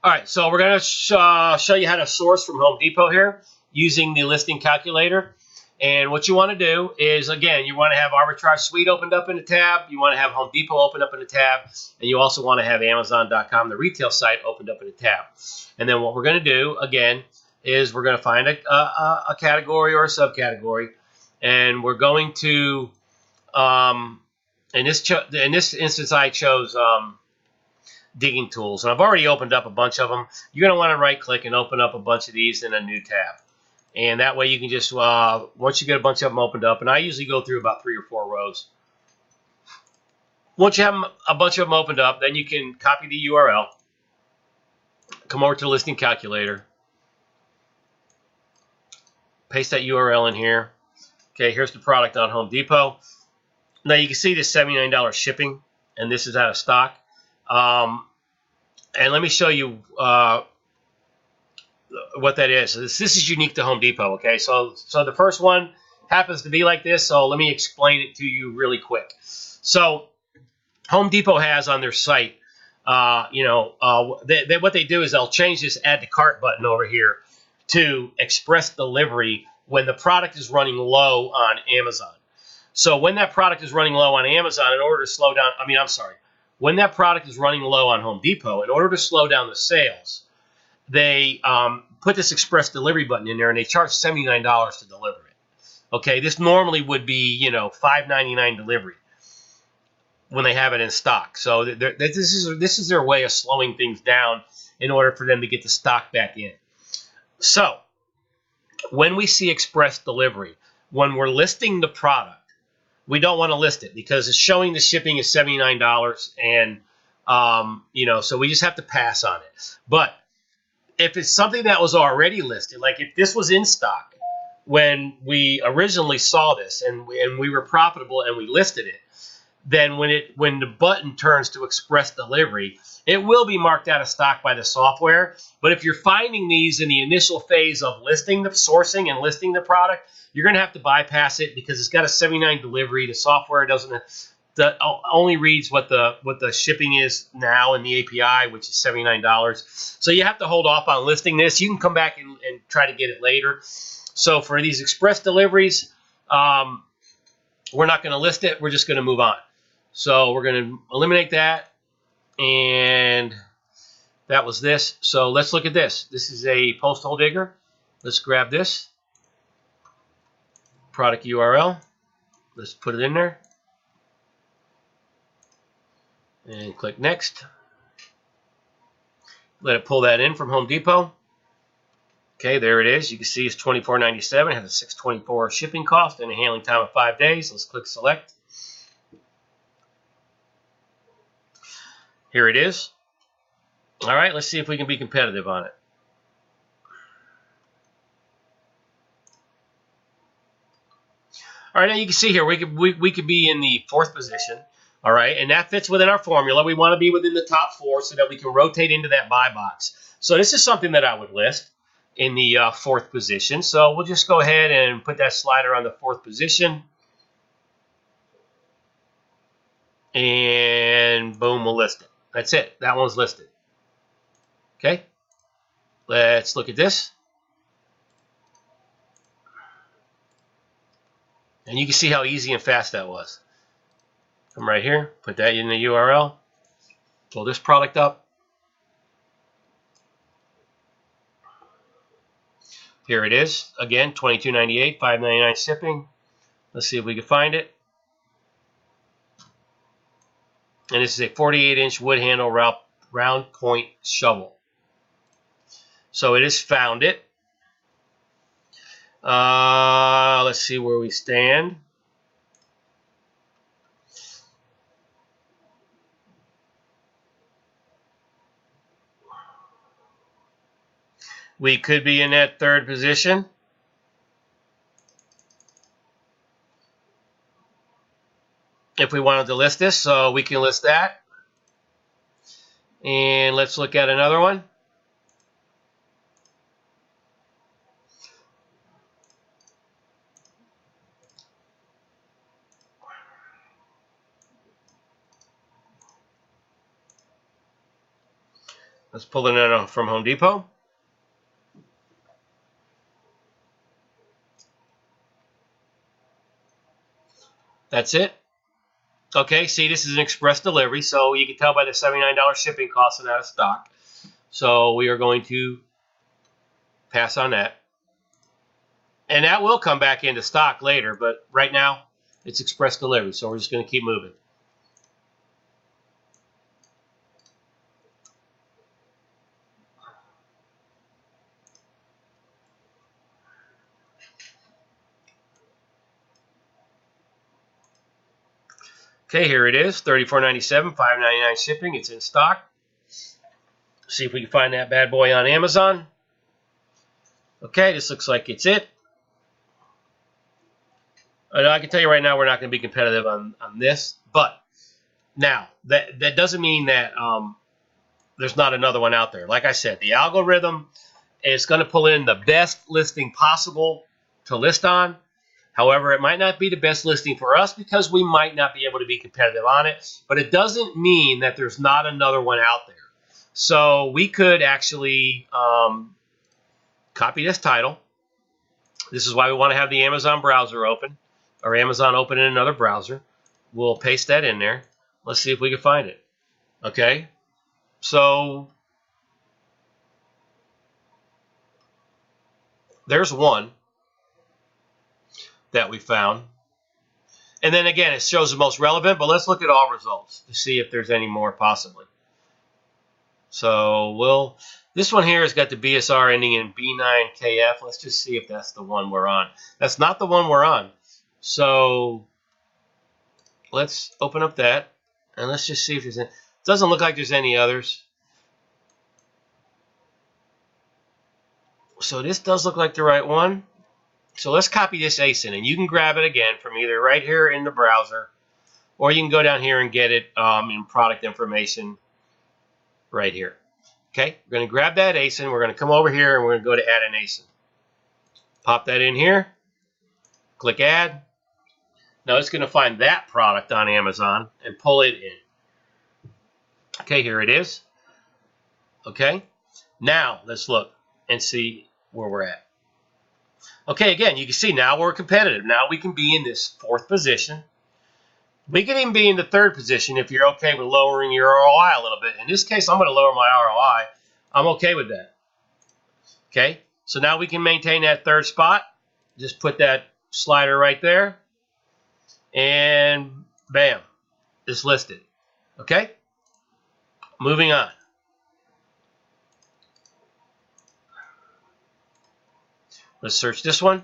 All right, so we're going to show you how to source from Home Depot here using the listing calculator. And what you want to do is, again, you want to have Arbitrage Suite opened up in a tab. You want to have Home Depot opened up in a tab. And you also want to have Amazon.com, the retail site, opened up in a tab. And then what we're going to do, again, is we're going to find a category or a subcategory. And we're going to, in this instance, I chose digging tools, and I've already opened up a bunch of them. You're going to want to right click and open up a bunch of these in a new tab, and that way you can just once you get a bunch of them opened up, and I usually go through about 3 or 4 rows. Once you have a bunch of them opened up, then you can copy the URL, come over to the listing calculator, paste that URL in here. Okay, here's the product on Home Depot. Now you can see this $79 shipping, and this is out of stock. And let me show you what that is. So this is unique to Home Depot. Okay, so the first one happens to be like this. So let me explain it to you really quick. So Home Depot has on their site, what they do is they'll change this add to cart button over here to express delivery when the product is running low on Amazon. So when that product is running low on Amazon, in order to slow down, when that product is running low on Home Depot, in order to slow down the sales, they put this express delivery button in there, and they charge $79 to deliver it. Okay, this normally would be, $5.99 delivery when they have it in stock. So this is their way of slowing things down in order for them to get the stock back in. So when we see express delivery, when we're listing the product, we don't want to list it because it's showing the shipping is $79, and so we just have to pass on it. But if it's something that was already listed, like if this was in stock when we originally saw this and we were profitable and we listed it, then when the button turns to express delivery, it will be marked out of stock by the software. But if you're finding these in the initial phase of listing the sourcing and listing the product, you're going to have to bypass it because it's got a $79 delivery. The software only reads what the shipping is now in the API, which is $79. So you have to hold off on listing this. You can come back and try to get it later. So for these express deliveries, we're not going to list it. We're just going to move on. So we're going to eliminate that. And that was this. So let's look at this. This is a post hole digger. Let's grab this product URL. Let's put it in there. And click next. Let it pull that in from Home Depot. Okay, there it is. You can see it's $24.97. It has a $6.24 shipping cost and a handling time of 5 days. Let's click select. Here it is. All right, let's see if we can be competitive on it. All right, now you can see here we could be in the 4th position. All right, and that fits within our formula. We want to be within the top 4 so that we can rotate into that buy box. So this is something that I would list in the 4th position. So we'll just go ahead and put that slider on the 4th position. And boom, we'll list it. That's it. That one's listed. Okay. Let's look at this. And you can see how easy and fast that was. Come right here, put that in the URL, pull this product up. Here it is. Again, $22.98, $5.99 shipping. Let's see if we can find it. And this is a 48-inch wood handle round point shovel. So it has found it. Let's see where we stand. We could be in that 3rd position. If we wanted to list this, so we can list that. And let's look at another one. Let's pull it in from Home Depot. That's it. Okay, see, this is an express delivery, so you can tell by the $79 shipping cost and out of stock. So we are going to pass on that. And that will come back into stock later, but right now it's express delivery, so we're just going to keep moving. Okay, here it is, $34.97, $5.99 shipping. It's in stock. See if we can find that bad boy on Amazon. Okay, this looks like it's it. I can tell you right now we're not going to be competitive on this, but now that doesn't mean that there's not another one out there. Like I said, the algorithm is going to pull in the best listing possible to list on. However, it might not be the best listing for us because we might not be able to be competitive on it, but it doesn't mean that there's not another one out there. So we could actually copy this title. This is why we want to have the Amazon browser open, or Amazon open in another browser. We'll paste that in there. Let's see if we can find it. Okay, so there's one that we found. And then again, it shows the most relevant, but let's look at all results to see if there's any more possibly. So this one here has got the BSR ending in B9KF. Let's just see if that's the one we're on. That's not the one we're on. So let's open up that and let's just see if there's any. It doesn't look like there's any others. So this does look like the right one. So let's copy this ASIN, and you can grab it again from either right here in the browser, or you can go down here and get it in product information right here. Okay, we're going to grab that ASIN. We're going to come over here, and we're going to go to Add an ASIN. Pop that in here. Click Add. Now it's going to find that product on Amazon and pull it in. Okay, here it is. Okay, now let's look and see where we're at. Okay, again, you can see now we're competitive. Now we can be in this 4th position. We can even be in the 3rd position if you're okay with lowering your ROI a little bit. In this case, I'm going to lower my ROI. I'm okay with that. Okay, so now we can maintain that 3rd spot. Just put that slider right there. And bam, it's listed. Okay, moving on. Let's search this one.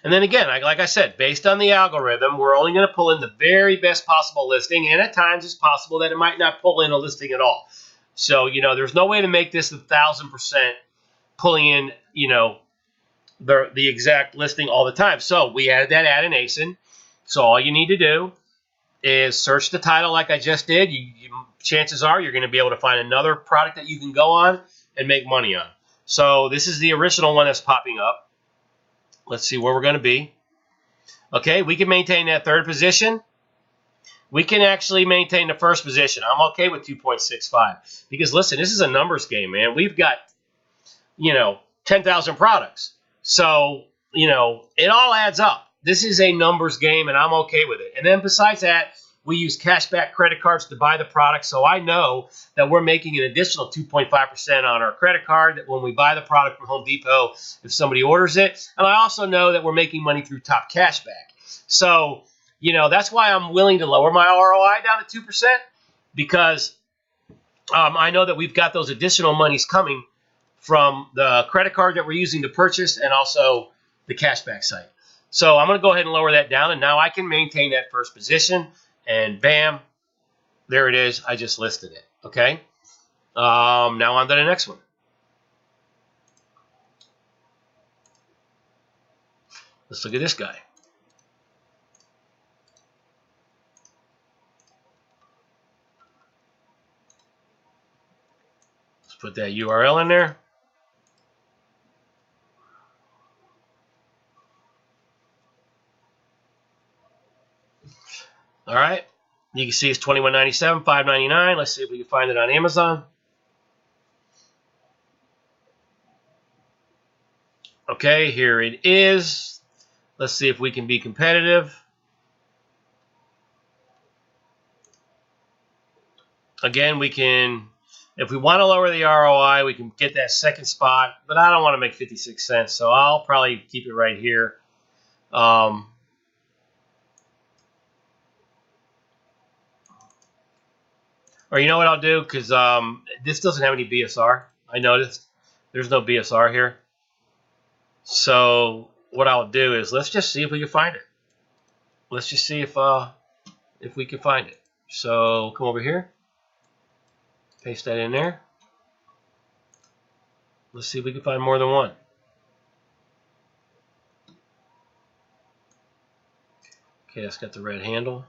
And then again, like I said, based on the algorithm, we're only going to pull in the very best possible listing. And at times it's possible that it might not pull in a listing at all. So, there's no way to make this 1,000% pulling in, the exact listing all the time. So we added that add an ASIN. So all you need to do is search the title like I just did. Chances are you're going to be able to find another product that you can go on and make money on. So this is the original one that's popping up. Let's see where we're going to be. Okay, we can maintain that 3rd position. We can actually maintain the 1st position. I'm okay with 2.65 because listen, this is a numbers game, man. We've got, 10,000 products. So, it all adds up. This is a numbers game and I'm okay with it. And then besides that, we use cashback credit cards to buy the product, so I know that we're making an additional 2.5% on our credit card that when we buy the product from Home Depot if somebody orders it. And I also know that we're making money through Top Cashback. So, that's why I'm willing to lower my ROI down to 2% because I know that we've got those additional monies coming from the credit card that we're using to purchase and also the cashback site. So I'm going to go ahead and lower that down, and now I can maintain that 1st position. And bam, there it is. I just listed it. Okay. Now on to the next one. Let's look at this guy. Let's put that URL in there. All right. You can see it's $21.97, $5.99. Let's see if we can find it on Amazon. Okay, here it is. Let's see if we can be competitive. Again, we can, if we want to lower the ROI, we can get that second spot, but I don't want to make 56 cents, so I'll probably keep it right here. Or you know what I'll do, because this doesn't have any BSR. I noticed there's no BSR here. So what I'll do is let's just see if we can find it. Let's just see if we can find it. So come over here. Paste that in there. Let's see if we can find more than one. Okay, that's got the red handle.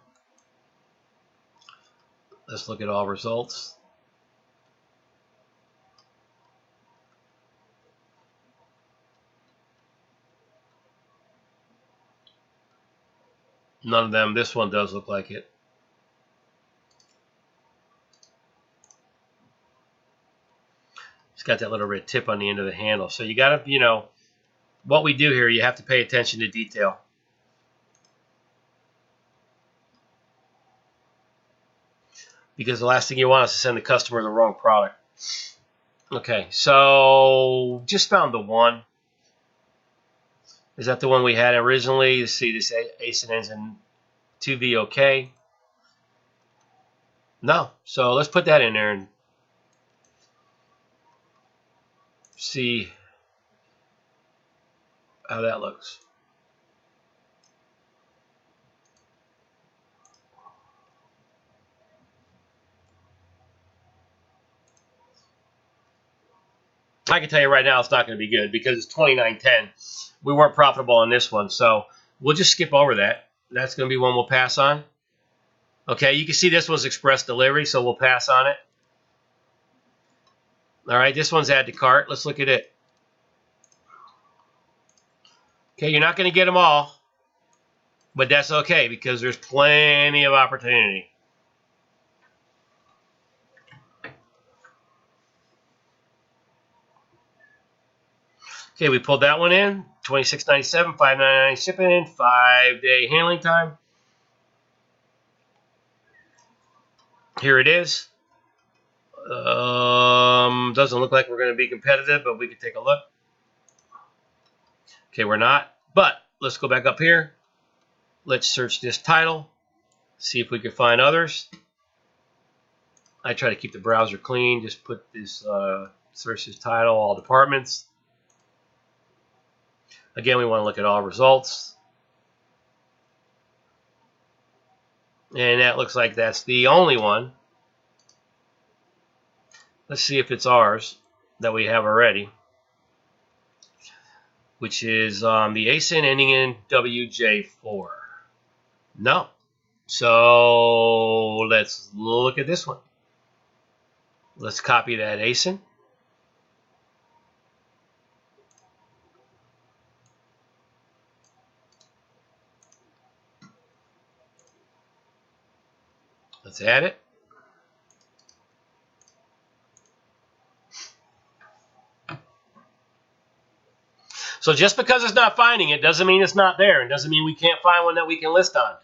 Let's look at all results. None of them. This one does look like it. It's got that little red tip on the end of the handle. So you got to, you know, what we do here, you have to pay attention to detail. Because the last thing you want is to send the customer the wrong product. Okay, so just found the one. Is that the one we had originally? You see this ASIN ends in 2VOK. No, so let's put that in there and see how that looks. I can tell you right now it's not going to be good because it's 29.10. We weren't profitable on this one, so we'll just skip over that. That's going to be one we'll pass on. Okay, you can see this one's express delivery, so we'll pass on it. All right, this one's add to cart. Let's look at it. Okay, you're not going to get them all, but that's okay because there's plenty of opportunity. Okay, we pulled that one in. $26.97, $5.99 shipping, 5-day handling time. Here it is. Doesn't look like we're going to be competitive, but we can take a look. Okay, we're not. But let's go back up here. Let's search this title. See if we can find others. I try to keep the browser clean. Just put this, search this title, all departments. Again, we want to look at all results. And that looks like that's the only one. Let's see if it's ours that we have already, which is the ASIN ending in WJ4. No. So let's look at this one. Let's copy that ASIN. Let's add it. So just because it's not finding it doesn't mean it's not there, and doesn't mean we can't find one that we can list on.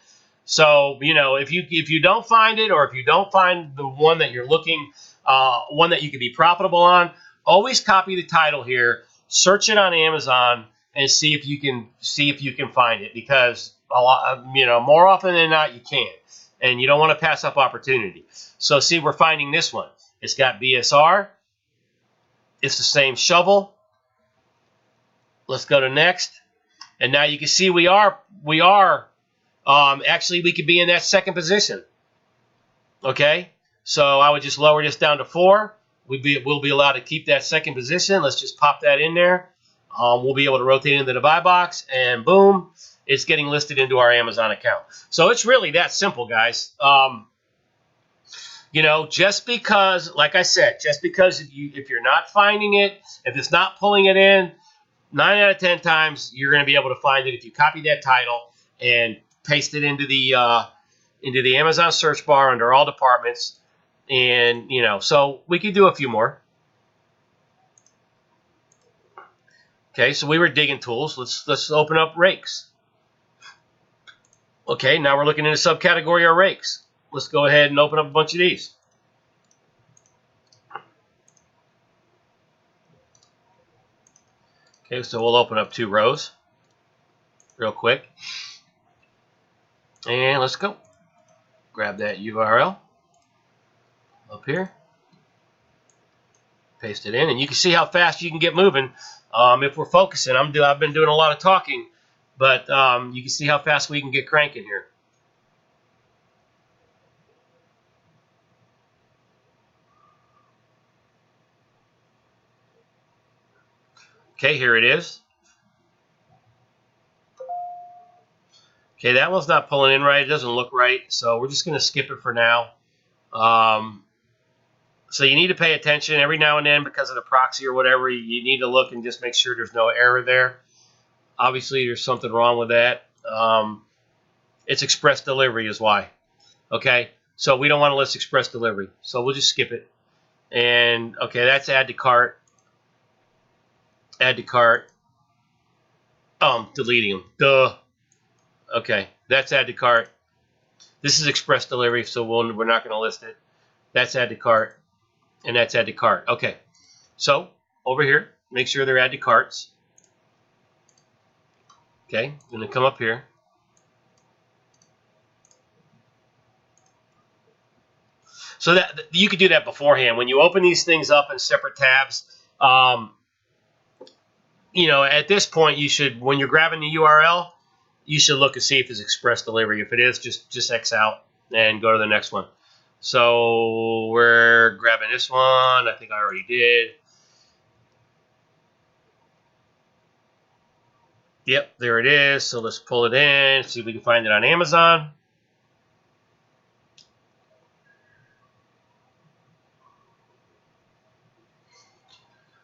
So, you know, if you don't find it, or if you don't find the one that you're looking, one that you could be profitable on, always copy the title here, search it on Amazon, and see if you can find it, because a lot, you know, more often than not you can, and you don't want to pass up opportunity. So see, we're finding this one. It's got BSR. It's the same shovel. Let's go to next, and now you can see we are actually we could be in that second position. Okay, so I would just lower this down to 4. We'll be allowed to keep that second position. Let's just pop that in there. We'll be able to rotate into the buy box, and boom, it's getting listed into our Amazon account. So it's really that simple, guys. You know, just because, like I said, just because if you're not finding it, if it's not pulling it in, 9 out of 10 times you're going to be able to find it if you copy that title and paste it into the Amazon search bar under all departments. And, you know, so we could do a few more. Okay, so we were digging tools. Let's open up rakes. Okay, now we're looking in a subcategory of rakes. Let's go ahead and open up a bunch of these. Okay, so we'll open up 2 rows real quick. And let's go. Grab that URL up here. Paste it in, and you can see how fast you can get moving if we're focusing. I've been doing a lot of talking, but you can see how fast we can get cranking here. Okay, here it is. Okay, that one's not pulling in right. It doesn't look right, so we're just going to skip it for now. So you need to pay attention every now and then because of the proxy or whatever. You need to look and just make sure there's no error there. Obviously, there's something wrong with that. It's express delivery is why. Okay, so we don't want to list express delivery, so we'll just skip it. And okay, that's add to cart. Add to cart. Deleting them. Duh. Okay, that's add to cart. This is express delivery, so we're not going to list it. That's add to cart, and that's add to cart. Okay, so over here, make sure they're add to carts. Okay, I'm going to come up here. So that you could do that beforehand. When you open these things up in separate tabs, you know, at this point, you should, when you're grabbing the URL, you should look and see if it's express delivery. If it is, just X out and go to the next one. So we're grabbing this one. I think I already did. Yep, there it is. So let's pull it in, see if we can find it on Amazon.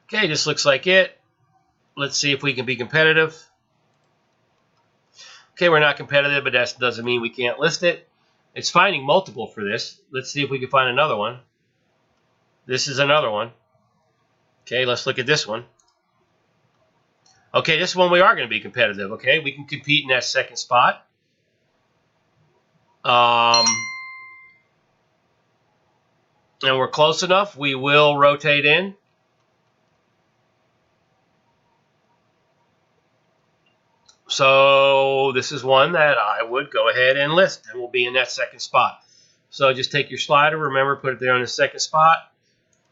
Okay, this looks like it. Let's see if we can be competitive. Okay, we're not competitive, but that doesn't mean we can't list it. It's finding multiple for this. Let's see if we can find another one. This is another one. Okay, let's look at this one. Okay, this one we are going to be competitive. Okay, we can compete in that second spot. And we're close enough. We will rotate in. So this is one that I would go ahead and list, and we'll be in that second spot. So just take your slider, remember, put it there on the second spot.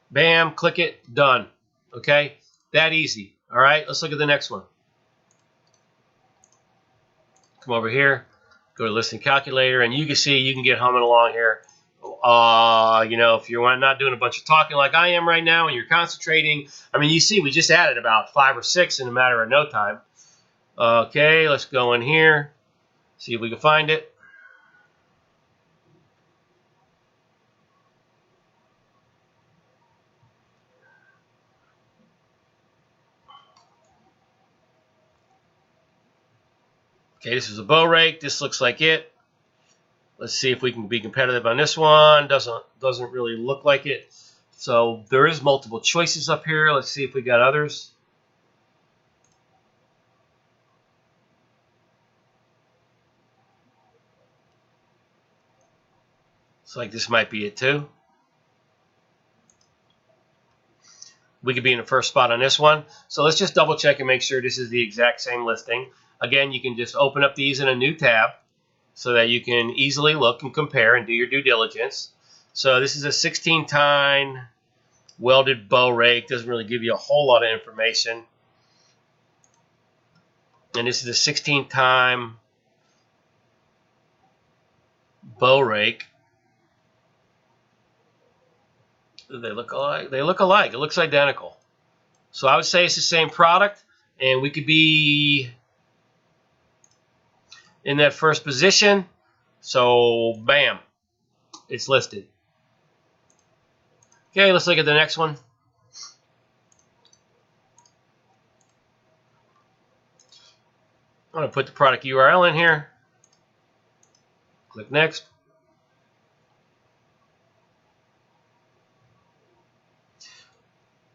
Bam, click it, done. Okay, that easy. All right, let's look at the next one. Come over here, go to listing calculator, and you can see you can get humming along here. You know, if you're not doing a bunch of talking like I am right now and you're concentrating, I mean, you see we just added about 5 or 6 in a matter of no time. Okay, let's go in here, see if we can find it. Okay, this is a bow rake. This looks like it. Let's see if we can be competitive on this one. Doesn't really look like it. So there is multiple choices up here. Let's see if we got others. Looks like this might be it too. We could be in the first spot on this one. So let's just double check and make sure this is the exact same listing. Again, you can just open up these in a new tab so that you can easily look and compare and do your due diligence. So this is a 16-tine welded bow rake. Doesn't really give you a whole lot of information. And this is a 16-tine bow rake. Do they look alike? They look alike. It looks identical. So I would say it's the same product, and we could be in that first position. So bam, it's listed. Okay, let's look at the next one. I'm going to put the product URL in here. Click next.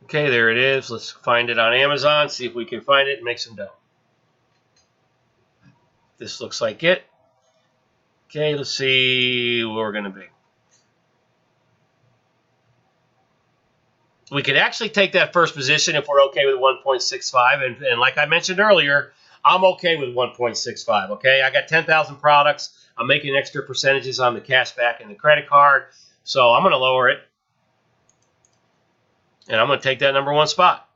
Okay, there it is. Let's find it on Amazon, see if we can find it and make some dough. This looks like it. Okay, let's see where we're going to be. We could actually take that first position if we're okay with 1.65. And like I mentioned earlier, I'm okay with 1.65. Okay, I got 10,000 products. I'm making extra percentages on the cash back and the credit card. So I'm going to lower it. And I'm going to take that number 1 spot.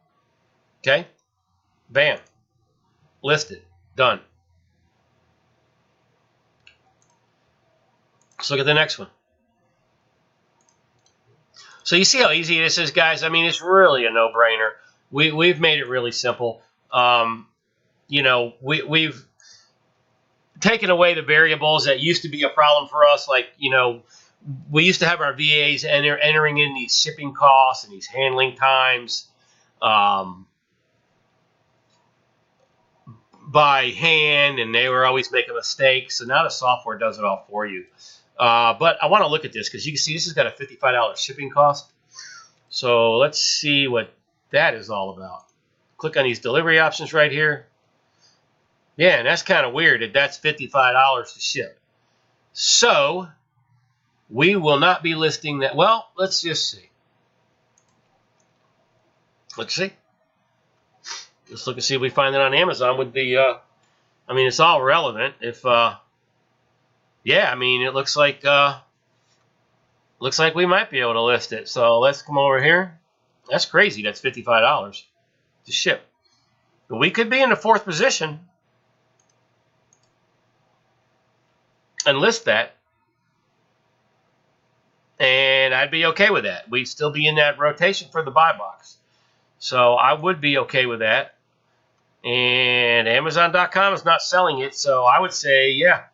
Okay, bam, listed, done. Let's look at the next one. So you see how easy this is, guys? I mean, it's really a no-brainer. We've made it really simple. You know, we've taken away the variables that used to be a problem for us. Like, you know, we used to have our VAs entering in these shipping costs and these handling times by hand, and they were always making mistakes. So now the software does it all for you. But I want to look at this because you can see this has got a $55 shipping cost. So let's see what that is all about. Click on these delivery options right here. Yeah, and that's kind of weird that that's $55 to ship. So we will not be listing that. Well, let's just see. Let's see. Let's look and see if we find it on Amazon with the, I mean, it's all relevant. If, yeah, I mean, it looks like we might be able to list it. So let's come over here. That's crazy. That's $55 to ship. But we could be in the 4th position and list that. And I'd be okay with that. We'd still be in that rotation for the buy box. So I would be okay with that. And Amazon.com is not selling it. So I would say, yeah,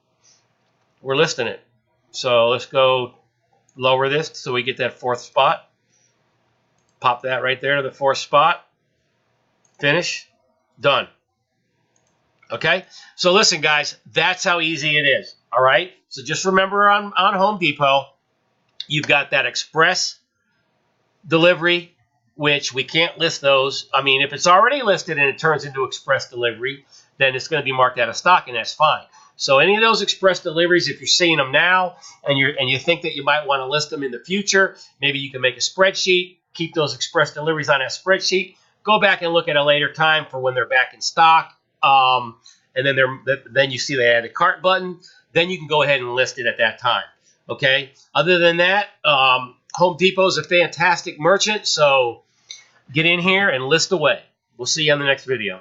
we're listing it. So let's go lower this so we get that 4th spot. Pop that right there to the 4th spot. Finish. Done. Okay? So listen, guys, that's how easy it is. All right? So just remember on Home Depot, you've got that express delivery, which we can't list those. I mean, if it's already listed and it turns into express delivery, then it's going to be marked out of stock, and that's fine. So any of those express deliveries, if you're seeing them now and you think that you might want to list them in the future, maybe you can make a spreadsheet, keep those express deliveries on that spreadsheet, go back and look at a later time for when they're back in stock, and then you see the add a cart button, then you can go ahead and list it at that time. Okay. Other than that, Home Depot is a fantastic merchant, so get in here and list away. We'll see you on the next video.